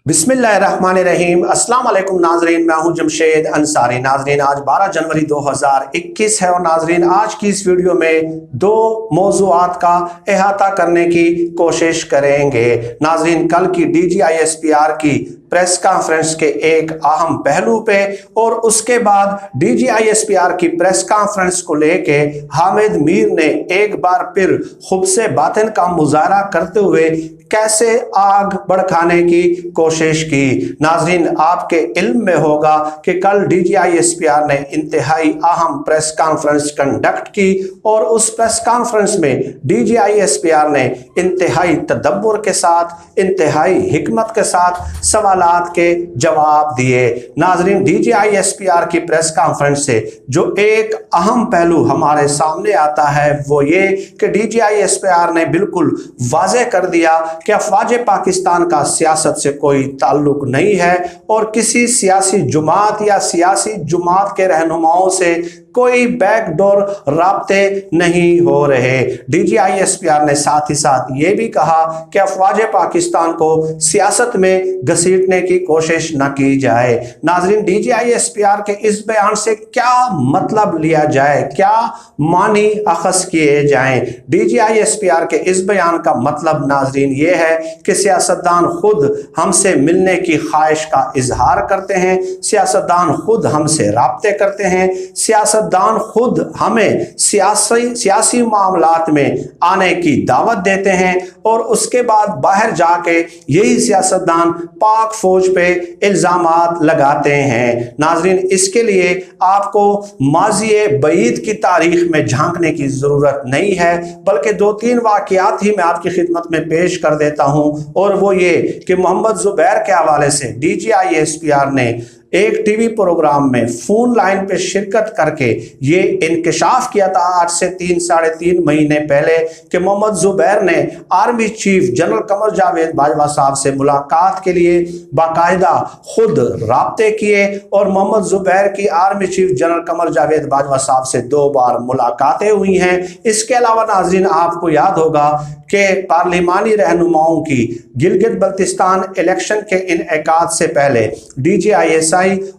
बिस्मिल्लाहिर्रहमानिर्रहीम। अस्सलाम वालेकुम नाजरीन, मैं हूं जमशेद अंसारी। नाजरीन आज 12 जनवरी 2021 है और नाजरीन आज की इस वीडियो में दो मौज़ूआत का अहाता करने की कोशिश करेंगे। नाजरीन कल की DGISPR की प्रेस कॉन्फ्रेंस के एक अहम पहलू पे और उसके बाद DGISPR की प्रेस कॉन्फ्रेंस को लेके हामिद मीर ने एक बार फिर खुब से बातिन का मुजाहरा करते हुए कैसे आग भड़काने की कोशिश की। नाजरीन आपके इल्म में होगा कि कल DGISPR ने इंतहाई अहम प्रेस कॉन्फ्रेंस कंडक्ट की और उस प्रेस कॉन्फ्रेंस में DGISPR ने इंतहाई तदब्बुर के साथ, इंतहाई हिकमत के साथ सवालात के जवाब दिए। नाजरीन DGISPR की प्रेस कॉन्फ्रेंस से जो एक अहम पहलू हमारे सामने आता है वो ये कि DGISPR ने बिल्कुल वाज़ेह कर दिया कि अफवाज पाकिस्तान का सियासत से कोई ताल्लुक नहीं है और किसी सियासी जुमात या सियासी जुमात के रहनुमाओं से कोई बैकडोर राब्ते नहीं हो रहे। DGISPR ने साथ ही साथ ये भी कहा कि अफवाज पाकिस्तान को सियासत में घसीटने की कोशिश न की जाए। नाजरीन DGISPR के इस बयान से क्या मतलब लिया जाए, क्या मानी अखज़ किए जाएं। DGISPR के इस बयान का मतलब नाजरीन ये है कि सियासतदान खुद हमसे मिलने की ख्वाहिश का इजहार करते हैं, सियासतदान खुद हमसे राब्ते करते हैं, सियासतदान खुद हमें सियासी मामलात में आने की दावत देते हैं और उसके बाद बाहर जाके यही सियासतदान पाक फौज पे इल्जामात लगाते हैं। नाजरीन इसके लिए आपको माज़ी बईद की तारीख में झांकने की जरूरत नहीं है, बल्कि दो तीन वाक़यात ही मैं आपकी खिदमत में पेश कर देता हूं और वो ये कि मोहम्मद जुबैर के हवाले से DGISPR ने एक टीवी प्रोग्राम में फोन लाइन पे शिरकत करके ये इंकशाफ किया था आज से 3-3.5 महीने पहले कि मोहम्मद जुबैर ने army chief general Qamar Javed Bajwa साहब से मुलाकात के लिए बाकायदा खुद राब्ते किए और मोहम्मद जुबैर की army chief general Qamar Javed Bajwa साहब से 2 बार मुलाकातें हुई हैं। इसके अलावा नाजरीन आपको याद होगा कि पार्लिमानी रहनुमाओं की गिलगित बल्तिस्तान इलेक्शन के इनेकाद से पहले DGISI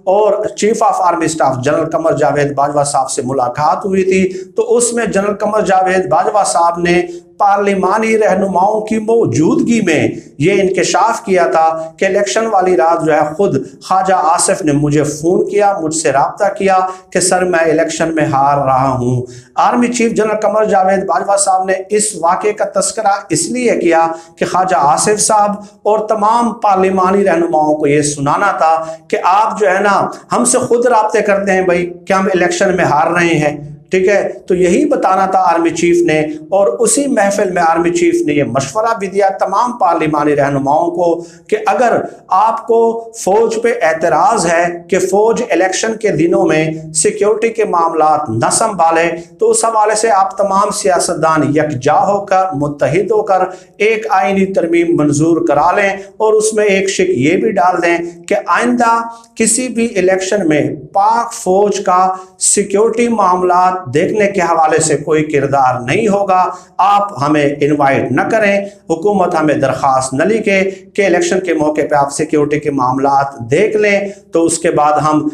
और chief of army staff general Qamar Javed Bajwa साहब से मुलाकात हुई थी। तो उसमें जनरल कमर जावेद बाजवा साहब ने पार्लिमानी रहनुमाओं की मौजूदगी में ये इंकशाफ किया था कि इलेक्शन वाली रात जो है खुद ख्वाजा आसिफ ने मुझे फ़ोन किया, मुझसे रब्ता किया कि सर मैं इलेक्शन में हार रहा हूँ। Army chief general Qamar Javed Bajwa साहब ने इस वाक़े का तस्करा इसलिए किया कि ख्वाजा आसिफ साहब और तमाम पार्लिमानी रहनुमाओं को ये सुनाना था कि आप जो है ना हमसे खुद रब्ते करते हैं भाई कि हम इलेक्शन में हार रहे हैं, ठीक है। तो यही बताना था आर्मी चीफ ने और उसी महफिल में आर्मी चीफ ने यह मशवरा भी दिया तमाम पार्लिमानी रहनुमाओं को कि अगर आपको फौज पे एतराज़ है कि फौज इलेक्शन के दिनों में सिक्योरिटी के मामलात न संभाले तो उस हवाले से आप तमाम सियासतदान यकजा होकर मुत्तहिद होकर एक आईनी तरमीम मंजूर करा लें और उसमें एक शिक ये भी डाल दें कि आइंदा किसी भी इलेक्शन में पाक फौज का सिक्योरिटी मामलात देखने के हवाले से कोई किरदार नहीं होगा। आप हमें इनवाइट न करें, हुकूमत हमें दरख्वास्त न लिखे कि इलेक्शन के मौके पे आप सिक्योरिटी के मामलात देख लें, तो उसके बाद हम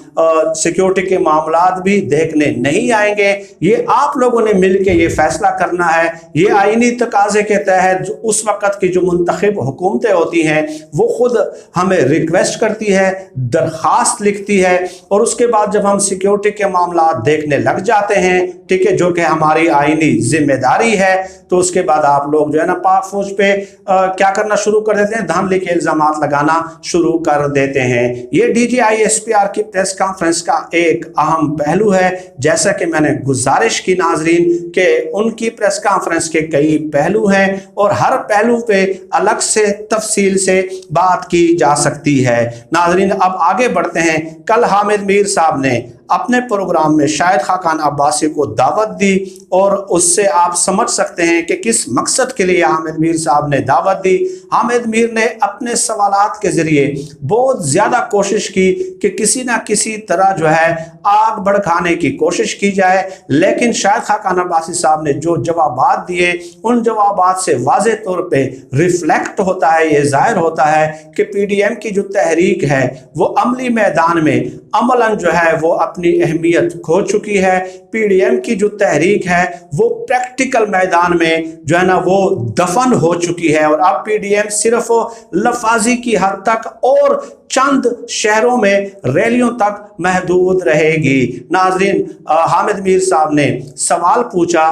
सिक्योरिटी के मामलात भी देखने नहीं आएंगे। ये आप लोगों ने मिल के ये फैसला करना है। ये आईनी तकाजे के तहत उस वक़्त की जो मुंतखब हुकूमतें होती हैं वो खुद हमें रिक्वेस्ट करती है, दरख्वास्त लिखती है और उसके बाद जब हम सिक्योरिटी के मामलात देखने लग जाते हैं, ठीक है, जो कि हमारी आईनी जिम्मेदारी है, तो उसके बाद आप लोग जो है ना पाक फौज पे क्या करना शुरू कर देते हैं, धांधली के इल्जामात लगाना शुरू कर देते हैं। ये DGISPR की प्रेस कॉन्फ्रेंस का एक अहम पहलू है। जैसा कि मैंने गुजारिश की नाजरीन कि उनकी प्रेस कॉन्फ्रेंस के कई पहलू हैं और हर पहलू पे अलग से तफसील से बात की जा सकती है। नाजरीन अब आगे बढ़ते हैं। कल हामिद मीर साहब ने अपने प्रोग्राम में शाहिद खाकान अब्बासी को दावत दी और उससे आप समझ सकते हैं कि किस मकसद के लिए हामिद मीर साहब ने दावत दी। हामिद मीर ने अपने सवालात के ज़रिए बहुत ज़्यादा कोशिश की कि किसी ना किसी तरह जो है आग भड़काने की कोशिश की जाए, लेकिन शाहिद खाकान अब्बासी साहब ने जो जवाबात दिए उन जवाबात से वाज़े तौर पे रिफ्लेक्ट होता है, ये ज़ाहिर होता है कि पीडीएम की जो तहरीक है वो अमली मैदान में अमलन जो है वो अपनी अहमियत खो चुकी है। पीडीएम की जो तहरीक है वो प्रैक्टिकल मैदान में जो है ना वो दफन हो चुकी है और अब पीडीएम सिर्फ लफाजी की हद तक और चंद शहरों में रैलियों तक महदूद रहेगी। नाजरीन, हामिद मीर साहब ने सवाल पूछा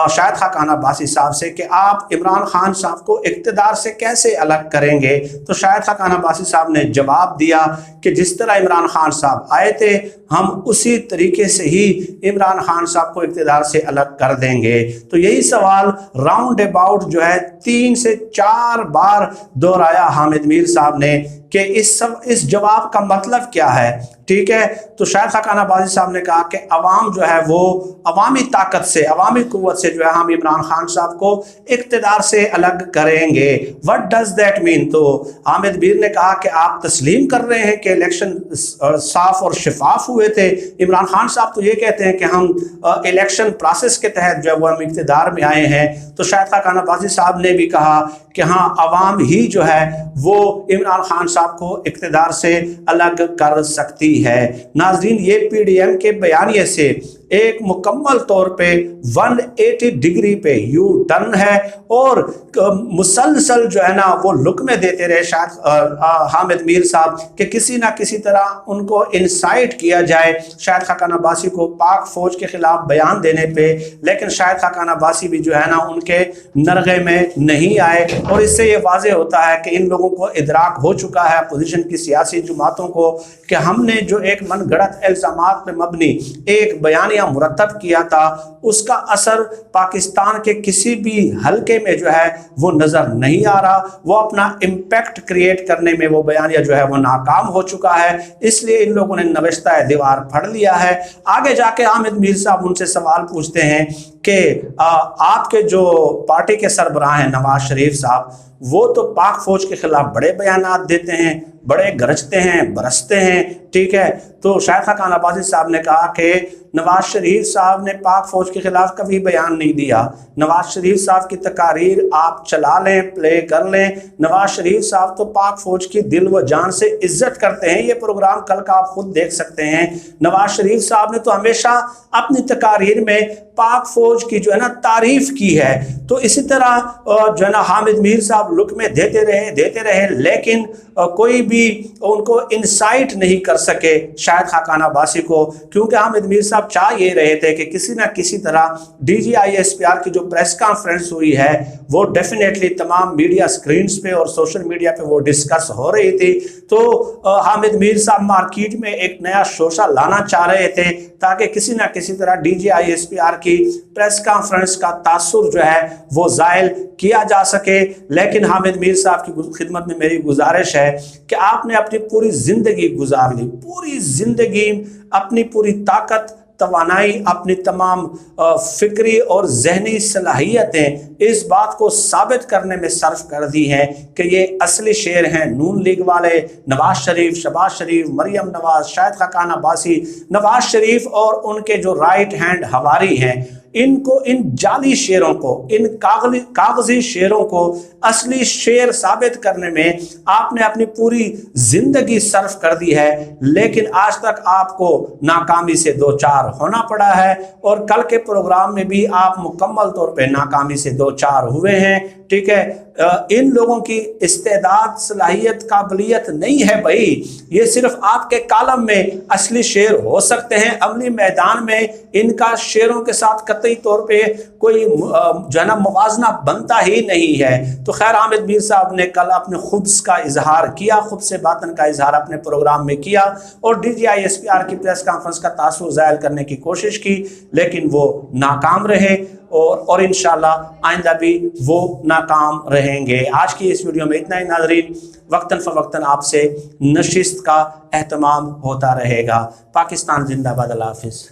शाहिद खाकान अब्बासी साहब से कि आप इमरान खान साहब को इक़्तिदार से कैसे अलग करेंगे, तो शाहिद खाकान अब्बासी साहब ने जवाब दिया कि जिस तरह इमरान खान साहब आए थे हम उसी तरीके से ही इमरान खान साहब को इक़्तिदार से अलग कर देंगे। तो यही सवाल राउंड अबाउट जो है 3 से 4 बार दोहराया हामिद मीर साहब ने कि इस जवाब का मतलब क्या है। ठीक है, तो शाहिद खाकान अब्बासी साहब ने कहा कि अवाम जो है वो अवामी ताकत से, अवामी कुव्वत से जो है हम इमरान खान साहब को इक़्तिदार से अलग करेंगे। What does that mean? तो हामिद मीर ने कहा कि आप तस्लीम कर रहे हैं कि इलेक्शन साफ और शफाफ हुए थे। इमरान खान साहब तो ये कहते हैं कि हम इलेक्शन प्रोसेस के तहत जो है वो हम इक़्तिदार में आए हैं। तो शाहिद खाकान अब्बासी साहब ने भी कहा कि हाँ, अवाम ही जो है वो इमरान खान साहब को इक़्तिदार से अलग कर सकती है। नाज़रीन, ये पीडीएम के बयानिए से एक मुकम्मल तौर पे 180 डिग्री पे यू टर्न है और मुसलसल जो है ना वो लुक में देते रहे शायद हामिद मीर साहब कि किसी ना किसी तरह उनको इंसाइट किया जाए शाहिद खाकान अब्बासी को पाक फौज के खिलाफ बयान देने पे, लेकिन शाहिद खाकान अब्बासी भी जो है ना उनके नरगे में नहीं आए। और इससे ये वाज़े होता है कि इन लोगों को इदराक हो चुका है अपोजिशन की सियासी जमातों को कि हमने जो एक मनगढ़ंत इल्ज़ामात पे मबनी एक बयानिया मुरतब किया था उसका असर पाकिस्तान के किसी भी हलके में जो है वो नजर नहीं आ रहा। वो अपना इम्पैक्ट क्रिएट करने में वो बयानिया जो है वो नाकाम हो चुका है, इसलिए इन लोगों ने नविश्ता दीवार फड़ लिया है। आगे जाके हामिद मीर साहब उनसे सवाल पूछते हैं कि आपके जो पार्टी के सरबराह हैं नवाज शरीफ साहब, वो तो पाक फौज के खिलाफ बड़े बयानात देते हैं, बड़े गरजते हैं, बरसते हैं। ठीक है, तो शाहिद खाकान अब्बासी साहब ने कहा कि नवाज शरीफ साहब ने पाक फौज के खिलाफ कभी बयान नहीं दिया। नवाज शरीफ साहब की तकारीर आप चला लें, प्ले कर लें। नवाज शरीफ साहब तो पाक फौज की दिल व जान से इज्जत करते हैं, ये प्रोग्राम कल का आप खुद देख सकते हैं। नवाज शरीफ साहब ने तो हमेशा अपनी तकारीर में पाक फौज की जो है ना तारीफ की है। तो इसी तरह जो है ना हामिद मीर साहब लुक में देते रहे, लेकिन कोई भी उनको इंसाइट नहीं कर सके शाहिद खाकान अब्बासी को, क्योंकि हामिद मीर साहब चाह ये रहे थे कि किसी ना किसी तरह DGISPR की जो प्रेस कॉन्फ्रेंस हुई है वो डेफिनेटली तमाम मीडिया स्क्रीन्स पे और सोशल मीडिया पे वो डिस्कस हो रही थी। तो हामिद मीर साहब मार्केट में एक नया शोशा लाना चाह रहे थे ताकि किसी ना किसी तरह DGISPR की प्रेस कॉन्फ्रेंस का तासुर जो है वो ज़ायल किया जा सके। लेकिन हामिद मीर साहब की खिदमत में मेरी गुजारिश है कि आपने अपनी पूरी ज़िंदगी गुजार ली, पूरी ज़िंदगी अपनी पूरी ताकत, तवानाई, अपनी तमाम फिक्री और जहनी सलाहियतें इस बात को साबित करने में सर्फ कर दी हैं कि ये असली शेर हैं नून लीग वाले, नवाज शरीफ, शहबाज शरीफ, मरियम नवाज, शाहिद खाकान अब्बासी, नवाज शरीफ और उनके जो राइट हैंड हवारी हैं, इनको, इन जाली शेरों को, इन कागजी शेरों को असली शेर साबित करने में आपने अपनी पूरी जिंदगी सर्फ कर दी है, लेकिन आज तक आपको नाकामी से दो चार होना पड़ा है और कल के प्रोग्राम में भी आप मुकम्मल तौर पे नाकामी से दो चार हुए हैं। ठीक है, इन लोगों की इस्तेदाद, सलाहियत, काबिलियत नहीं है भाई, ये सिर्फ आपके कालम में असली शेर हो सकते हैं, अमली मैदान में इनका शेरों के साथ कतई तौर पे कोई जो है ना मुवाजना बनता ही नहीं है। तो खैर, हामिद मीर साहब ने कल अपने खुब्स का इजहार किया, खुब्स से बातन का इजहार अपने प्रोग्राम में किया और DGISPR की प्रेस कॉन्फ्रेंस का तासुर ज़ायल करने की कोशिश की, लेकिन वो नाकाम रहे और इंशाल्लाह आइंदा भी वो नाकाम रहे। रहेंगे। आज की इस वीडियो में इतना ही नाज़रीन, वक्तन फ़वक्तन आपसे नशिस्त का एहतमाम होता रहेगा। पाकिस्तान जिंदाबाद। अल्लाह हाफ़िज़।